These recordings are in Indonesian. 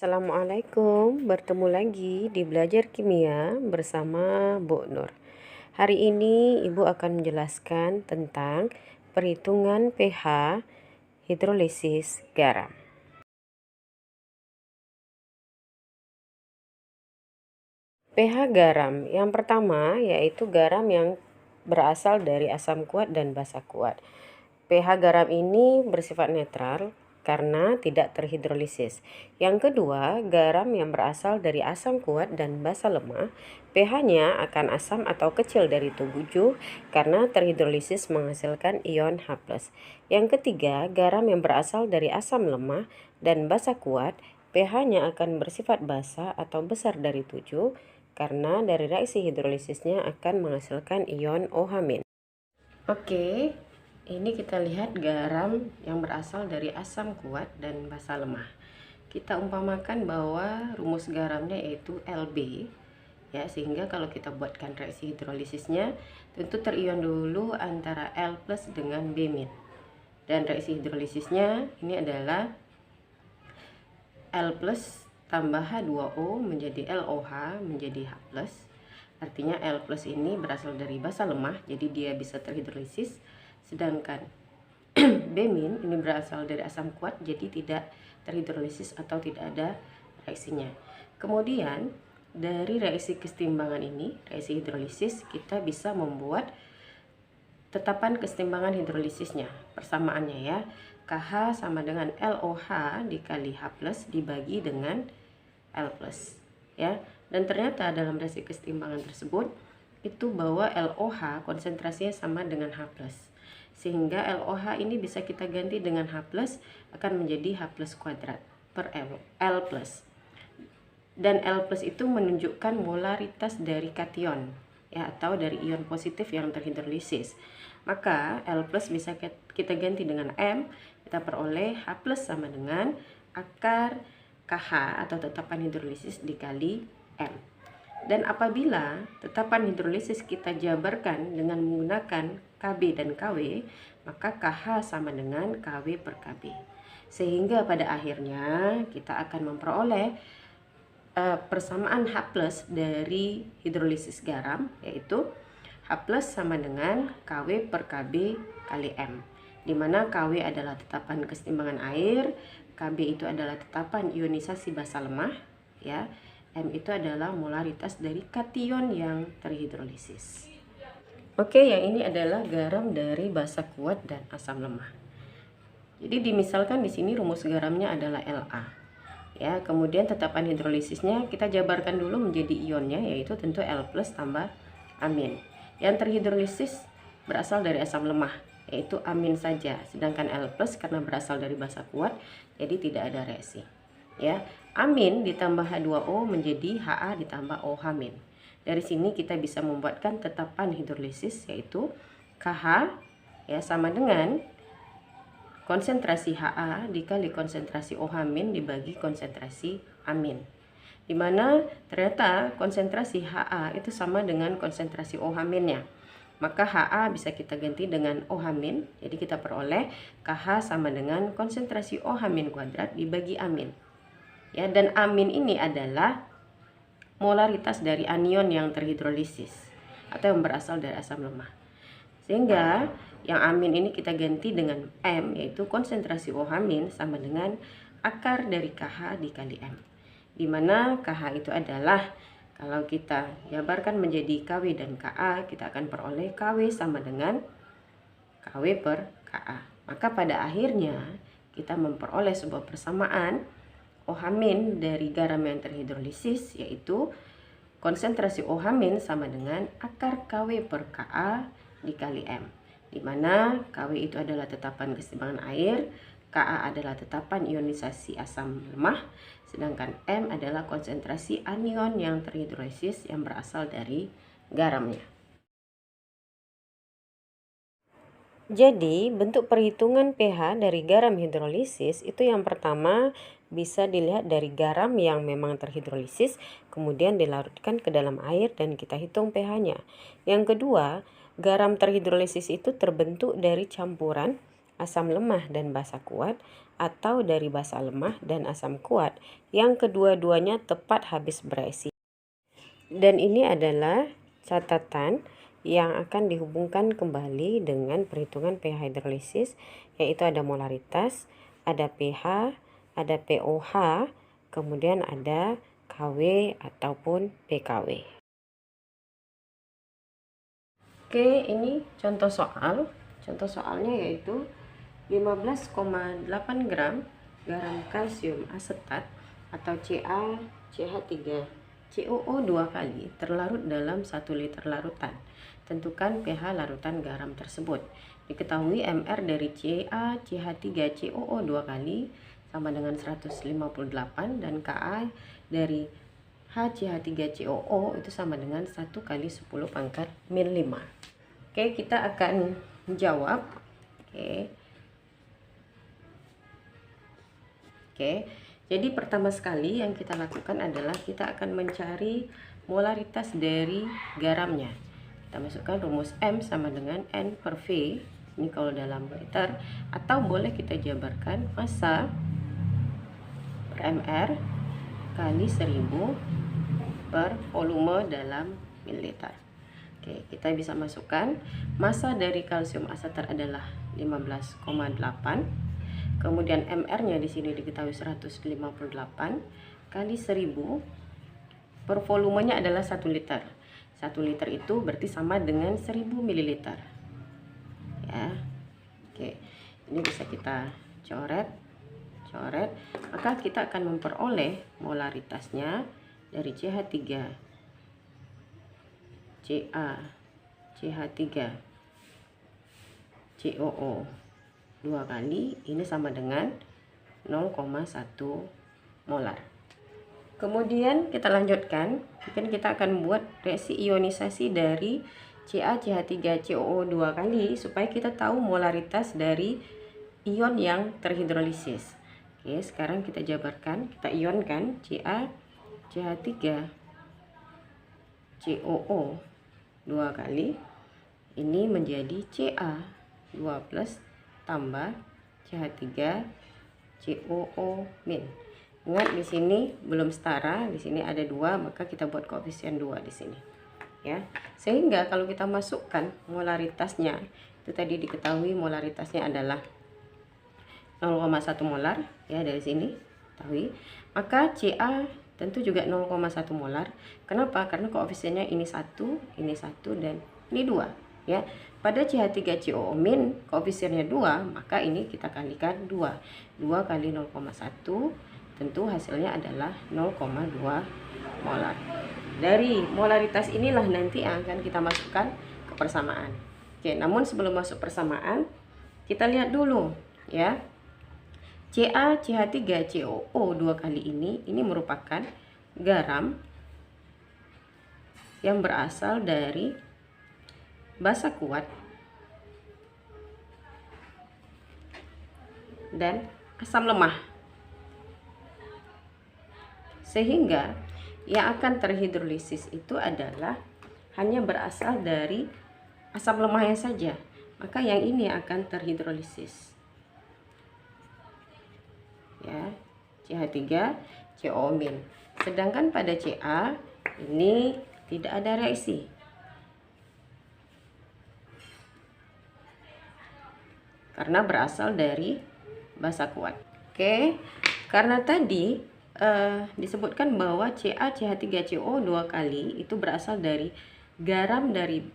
Assalamualaikum, bertemu lagi di Belajar Kimia bersama Bu Nur. Hari ini Ibu akan menjelaskan tentang perhitungan pH hidrolisis garam. pH garam yang pertama yaitu garam yang berasal dari asam kuat dan basa kuat. pH garam ini bersifat netral karena tidak terhidrolisis. Yang kedua, garam yang berasal dari asam kuat dan basa lemah, pH-nya akan asam atau kecil dari 7 karena terhidrolisis menghasilkan ion H+. Yang ketiga, garam yang berasal dari asam lemah dan basa kuat, pH-nya akan bersifat basa atau besar dari 7 karena dari reaksi hidrolisisnya akan menghasilkan ion OH-. Oke. Ini kita lihat garam yang berasal dari asam kuat dan basa lemah. Kita umpamakan bahwa rumus garamnya yaitu Lb, ya, sehingga kalau kita buatkan reaksi hidrolisisnya tentu terion dulu antara L plus dengan B-. Dan reaksi hidrolisisnya ini adalah L plus tambah H2O menjadi LOH menjadi H+. Artinya L plus ini berasal dari basa lemah, jadi dia bisa terhidrolisis. Sedangkan B- ini berasal dari asam kuat, jadi tidak terhidrolisis atau tidak ada reaksinya. Kemudian dari reaksi kesetimbangan ini, reaksi hidrolisis, kita bisa membuat tetapan kesetimbangan hidrolisisnya. Persamaannya ya, KH sama dengan LOH dikali H+ dibagi dengan L+, ya. Dan ternyata dalam reaksi kesetimbangan tersebut itu bahwa LOH konsentrasinya sama dengan H+. Sehingga LOH ini bisa kita ganti dengan H+ akan menjadi H+ kuadrat per L+. Dan L+ itu menunjukkan molaritas dari kation, ya, atau dari ion positif yang terhidrolisis. Maka L+ bisa kita ganti dengan M, kita peroleh H+ sama dengan akar KH atau tetapan hidrolisis dikali M. Dan apabila tetapan hidrolisis kita jabarkan dengan menggunakan KB dan KW, maka KH sama dengan KW per KB. Sehingga pada akhirnya kita akan memperoleh persamaan H+ dari hidrolisis garam, yaitu H+ sama dengan KW per KB kali M, di mana KW adalah tetapan kesetimbangan air, KB itu adalah tetapan ionisasi basa lemah, ya. M itu adalah molaritas dari kation yang terhidrolisis. Oke, yang ini adalah garam dari basa kuat dan asam lemah. Jadi dimisalkan di sini rumus garamnya adalah La. Ya, kemudian tetapan hidrolisisnya kita jabarkan dulu menjadi ionnya, yaitu tentu L+ tambah amin. Yang terhidrolisis berasal dari asam lemah, yaitu amin saja, sedangkan L+ karena berasal dari basa kuat jadi tidak ada reaksi. Ya, amin ditambah H2O menjadi Ha ditambah OH-. Dari sini kita bisa membuatkan tetapan hidrolisis, yaitu KH ya sama dengan konsentrasi Ha dikali konsentrasi OH- dibagi konsentrasi amin, dimana ternyata konsentrasi Ha itu sama dengan konsentrasi OH-nya. Maka Ha bisa kita ganti dengan OH-, jadi kita peroleh KH sama dengan konsentrasi OH- kuadrat dibagi amin. Ya, dan amin ini adalah molaritas dari anion yang terhidrolisis atau yang berasal dari asam lemah. Sehingga yang amin ini kita ganti dengan M, yaitu konsentrasi OH- sama dengan akar dari KH dikali M, di mana KH itu adalah, kalau kita jabarkan menjadi KW dan KA, kita akan peroleh KW sama dengan KW per KA. Maka pada akhirnya kita memperoleh sebuah persamaan OH- dari garam yang terhidrolisis, yaitu konsentrasi OH- sama dengan akar KW per KA dikali M, di mana KW itu adalah tetapan kesetimbangan air, KA adalah tetapan ionisasi asam lemah, sedangkan M adalah konsentrasi anion yang terhidrolisis yang berasal dari garamnya. Jadi, bentuk perhitungan pH dari garam hidrolisis itu yang pertama bisa dilihat dari garam yang memang terhidrolisis, kemudian dilarutkan ke dalam air dan kita hitung pH-nya. Yang kedua, garam terhidrolisis itu terbentuk dari campuran asam lemah dan basa kuat atau dari basa lemah dan asam kuat yang kedua-duanya tepat habis bereaksi. Dan ini adalah catatan yang akan dihubungkan kembali dengan perhitungan pH hidrolisis, yaitu ada molaritas, ada pH, ada pOH, kemudian ada KW ataupun PKW. Oke, ini contoh soal. Contoh soalnya yaitu 15,8 gram garam kalsium asetat atau CaCH3 COO 2 kali terlarut dalam 1 liter larutan. Tentukan pH larutan garam tersebut. Diketahui MR dari CaCH3 COO 2 kali sama dengan 158 dan Ka dari HCH3COO itu sama dengan 1 kali 10 pangkat min 5. Oke, kita akan jawab. Oke, jadi pertama sekali yang kita lakukan adalah kita akan mencari molaritas dari garamnya. Kita masukkan rumus M sama dengan N per V, ini kalau dalam liter, atau boleh kita jabarkan massa per MR kali 1000 per volume dalam mililiter. Oke, kita bisa masukkan massa dari kalsium asetat adalah 15,8. Kemudian MR-nya di sini diketahui 158 kali 1000 per volumenya adalah 1 liter. 1 liter itu berarti sama dengan 1000 ml. Ya. Oke. Ini bisa kita coret. Maka kita akan memperoleh molaritasnya dari CH3 COO 2 kali ini sama dengan 0,1 molar. Kemudian kita lanjutkan, mungkin kita akan membuat reaksi ionisasi dari CaCH3COO 2 kali supaya kita tahu molaritas dari ion yang terhidrolisis. Oke, sekarang kita jabarkan, kita ionkan CaCH3COO 2 kali ini menjadi Ca2+ tambah CH3COO min. Ingat di sini belum setara, di sini ada 2, maka kita buat koefisien 2 di sini. Ya. Sehingga kalau kita masukkan molaritasnya, itu tadi diketahui molaritasnya adalah 0,1 molar ya dari sini, ketahui. Maka Ca tentu juga 0,1 molar. Kenapa? Karena koefisiennya ini 1, dan ini 2 ya. Pada CH3COO min koefisiennya 2, maka ini kita kalikan 2. 2 kali 0,1 tentu hasilnya adalah 0,2 molar. Dari molaritas inilah nanti yang akan kita masukkan ke persamaan. Oke, namun sebelum masuk persamaan, kita lihat dulu ya. CaCH3COO 2 kali ini merupakan garam yang berasal dari basa kuat dan asam lemah, sehingga yang akan terhidrolisis itu adalah hanya berasal dari asam lemahnya saja, maka yang ini akan terhidrolisis ya, CH3COO min. Sedangkan pada Ca ini tidak ada reaksi karena berasal dari basa kuat. Oke, karena tadi disebutkan bahwa CaCH3COO 2 kali itu berasal dari garam dari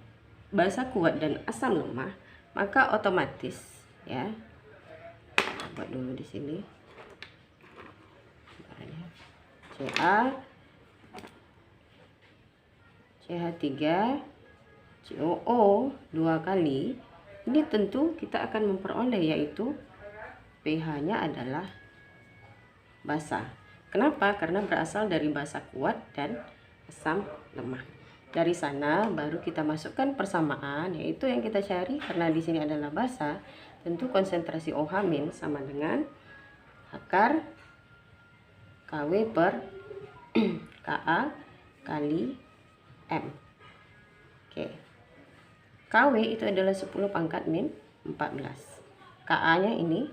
basa kuat dan asam lemah, maka otomatis ya, buat dulu di sini CaCH3COO 2 kali ini tentu kita akan memperoleh yaitu pH-nya adalah basa. Kenapa? Karena berasal dari basa kuat dan asam lemah. Dari sana baru kita masukkan persamaan, yaitu yang kita cari karena di sini adalah basa, tentu konsentrasi OH- sama dengan akar KW per Ka kali M. Oke. KW itu adalah 10 pangkat min 14. Ka-nya ini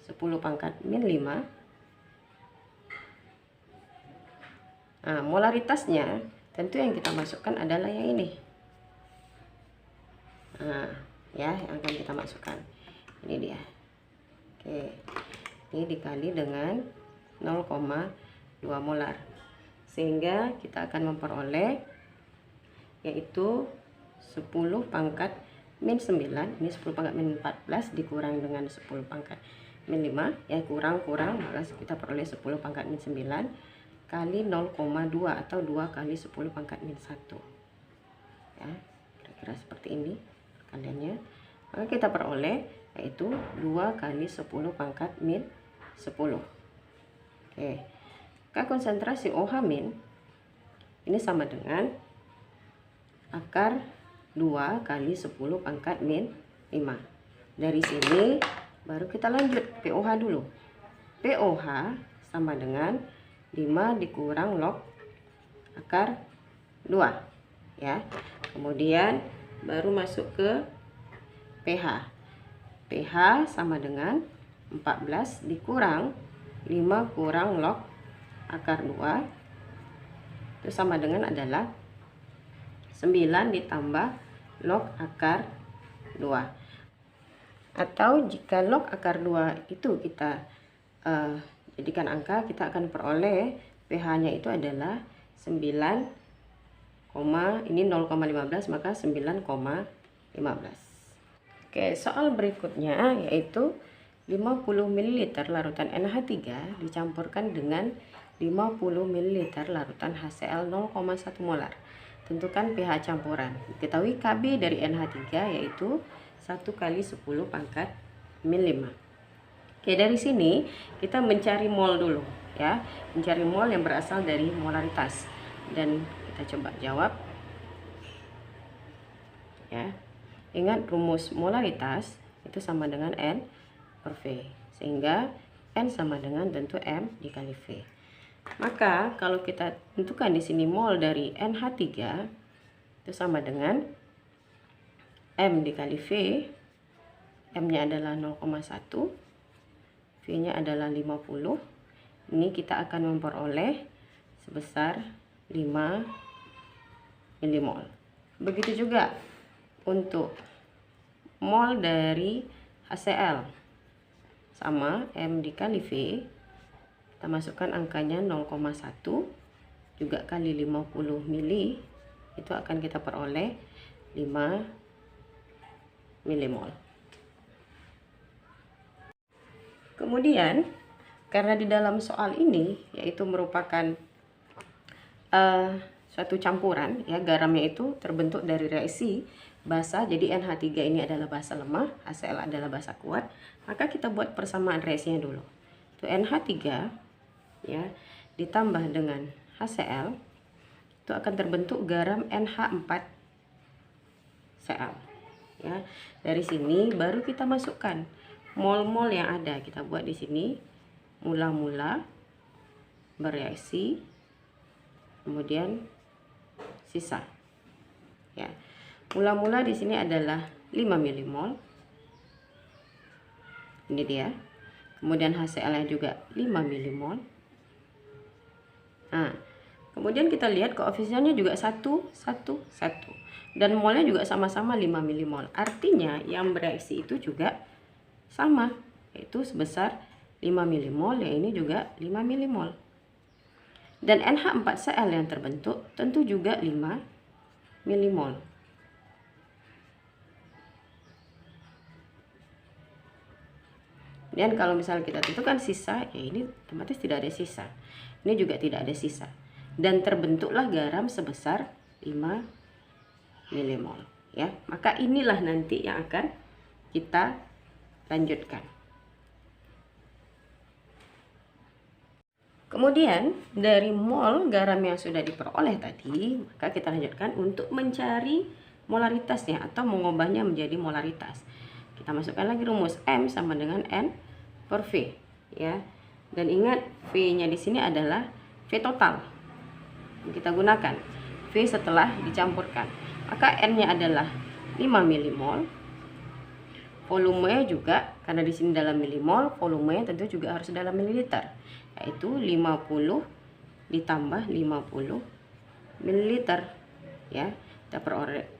10 pangkat min 5. Nah, molaritasnya tentu yang kita masukkan adalah yang ini. Nah, ya, yang akan kita masukkan. Ini dia. Oke. Ini dikali dengan 0,2 molar. Sehingga kita akan memperoleh yaitu 10 pangkat min 9. Ini 10 pangkat min 14 dikurang dengan 10 pangkat min 5. Ya, kurang, maka kita peroleh 10 pangkat min 9 kali 0,2 atau 2 kali 10 pangkat min 1. Ya, kira-kira seperti ini perkaliannya. Maka kita peroleh yaitu 2 kali 10 pangkat min 10. Oke. Maka konsentrasi OH min ini sama dengan akar 2 kali 10 pangkat min 5. Dari sini baru kita lanjut POH dulu. POH sama dengan 5 dikurang log akar 2, ya. Kemudian baru masuk ke pH. pH sama dengan 14 dikurang 5 kurang log akar 2, itu sama dengan adalah 9 ditambah log akar 2. Atau jika log akar 2 itu kita jadikan angka, kita akan peroleh pH-nya itu adalah 9, ini 0,15 maka 9,15. Oke, soal berikutnya yaitu 50 ml larutan NH3 dicampurkan dengan 50 ml larutan HCl 0,1 molar. Tentukan pH campuran. Diketahui Kb dari NH3 yaitu 1 kali 10 pangkat min 5. Oke, dari sini kita mencari mol dulu, ya. Mencari mol yang berasal dari molaritas. Dan kita coba jawab. Ya. Ingat rumus molaritas itu sama dengan N per V. Sehingga N sama dengan tentu M dikali V. Maka kalau kita tentukan di sini mol dari NH3 itu sama dengan M dikali V. M-nya adalah 0,1. V-nya adalah 50. Ini kita akan memperoleh sebesar 5 milimol. Begitu juga untuk mol dari HCl. Sama M dikali V. Kita masukkan angkanya 0,1 juga kali 50 mili. Itu akan kita peroleh 5 milimol. Kemudian karena di dalam soal ini yaitu merupakan suatu campuran, ya, garamnya itu terbentuk dari reaksi basa, jadi NH3 ini adalah basa lemah, HCl adalah basa kuat, maka kita buat persamaan reaksinya dulu. Itu NH3 ya ditambah dengan HCl itu akan terbentuk garam NH4Cl. Ya, dari sini baru kita masukkan mol-mol yang ada. Kita buat di sini mula-mula bereaksi, kemudian sisa. Ya, mula-mula di sini adalah 5 milimol. Ini dia. Kemudian HCl-nya juga 5 milimol. Nah, kemudian kita lihat koefisiennya juga 1, 1, 1. Dan molnya juga sama-sama 5 milimol. Artinya yang bereaksi itu juga sama, yaitu sebesar 5 milimol, yang ini juga 5 milimol. Dan NH4Cl yang terbentuk tentu juga 5 milimol. Dan kalau misalnya kita tentukan sisa, ya ini otomatis tidak ada sisa. Ini juga tidak ada sisa. Dan terbentuklah garam sebesar 5 milimol. Ya, maka inilah nanti yang akan kita lanjutkan. Kemudian dari mol garam yang sudah diperoleh tadi, maka kita lanjutkan untuk mencari molaritasnya atau mengubahnya menjadi molaritas. Kita masukkan lagi rumus M sama dengan N per V, ya. Dan ingat V-nya di sini adalah V total. Kita gunakan V setelah dicampurkan. Maka N-nya adalah 5 milimol. volumenya juga, karena di sini dalam milimol, volumenya tentu juga harus dalam mililiter, yaitu 50 ditambah 50 mililiter ya. Kita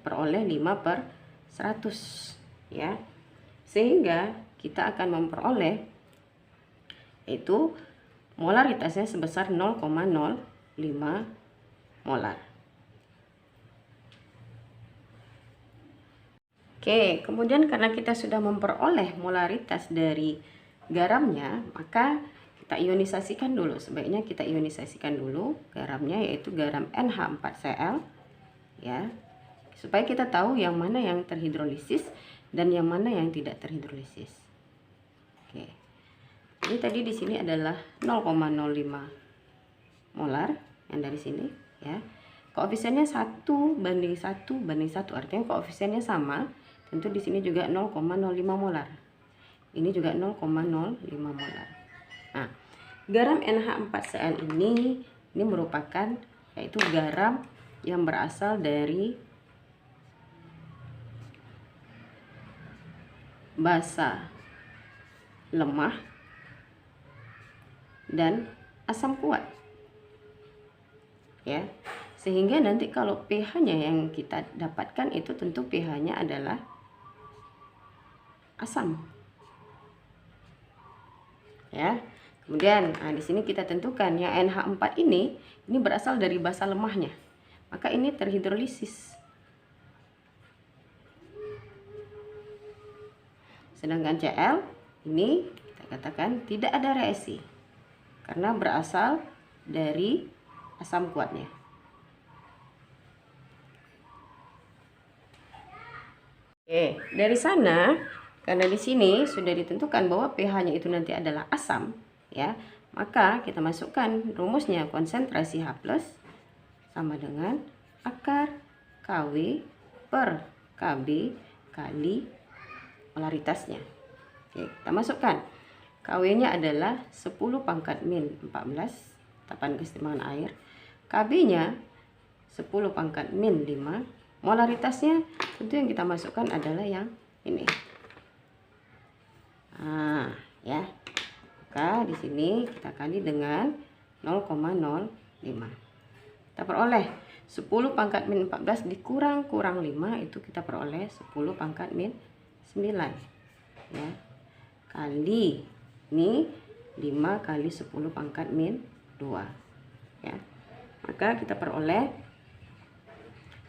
peroleh 5/100 ya. Sehingga kita akan memperoleh itu molaritasnya sebesar 0,05 molar. Oke, kemudian karena kita sudah memperoleh molaritas dari garamnya, maka kita ionisasikan dulu. Sebaiknya kita ionisasikan dulu garamnya, yaitu garam NH4Cl ya, supaya kita tahu yang mana yang terhidrolisis dan yang mana yang tidak terhidrolisis. Oke. Jadi tadi di sini adalah 0,05 molar yang dari sini ya. Koefisiennya 1:1:1, artinya koefisiennya sama. Tentu di sini juga 0,05 molar. Ini juga 0,05 molar. Nah, garam NH4Cl ini merupakan yaitu garam yang berasal dari basa lemah dan asam kuat. Ya. Sehingga nanti kalau pH-nya yang kita dapatkan itu tentu pH-nya adalah asam. Ya. Kemudian di sini kita tentukan yang NH4 ini berasal dari basa lemahnya. Maka ini terhidrolisis. Sedangkan Cl ini kita katakan tidak ada reaksi karena berasal dari asam kuatnya. Oke, dari sana karena di sini sudah ditentukan bahwa pH-nya itu nanti adalah asam, ya, maka kita masukkan rumusnya konsentrasi H+ sama dengan akar Kw per Kb kali molaritasnya. Oke, kita masukkan. Kw-nya adalah 10⁻⁻14 tahapan kesetimbangan air. Kb-nya 10⁻⁻5. Molaritasnya tentu yang kita masukkan adalah yang ini. Nah, ya. Maka di sini kita kali dengan 0,05. Kita peroleh 10⁻⁻14 dikurang 5 itu kita peroleh 10⁻⁻9 ya. Kali ini 5 kali 10⁻⁻2 ya. Maka kita peroleh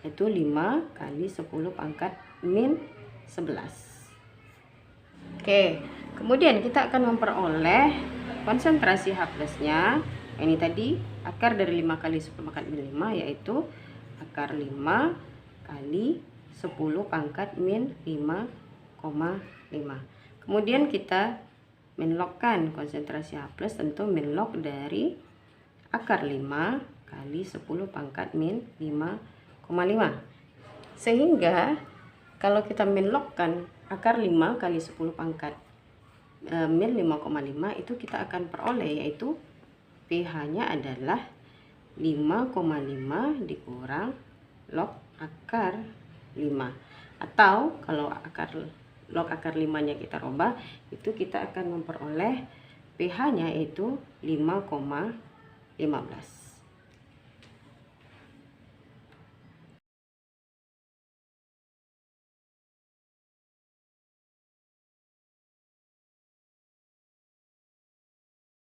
itu 5 kali 10⁻⁻11. Oke, kemudian kita akan memperoleh konsentrasi H+-nya. Ini tadi akar dari 5 kali 10⁻⁻5 yaitu akar 5 kali 10⁻⁻5,5. Kemudian kita menlogkan konsentrasi H+, tentu menlog dari akar 5 kali 10⁻⁵,5. Sehingga kalau kita menlogkan akar 5 kali 10⁻⁵,5 itu kita akan peroleh yaitu pH-nya adalah 5,5 dikurang log akar 5. Atau kalau log akar 5-nya kita rubah, itu kita akan memperoleh pH-nya yaitu 5,15.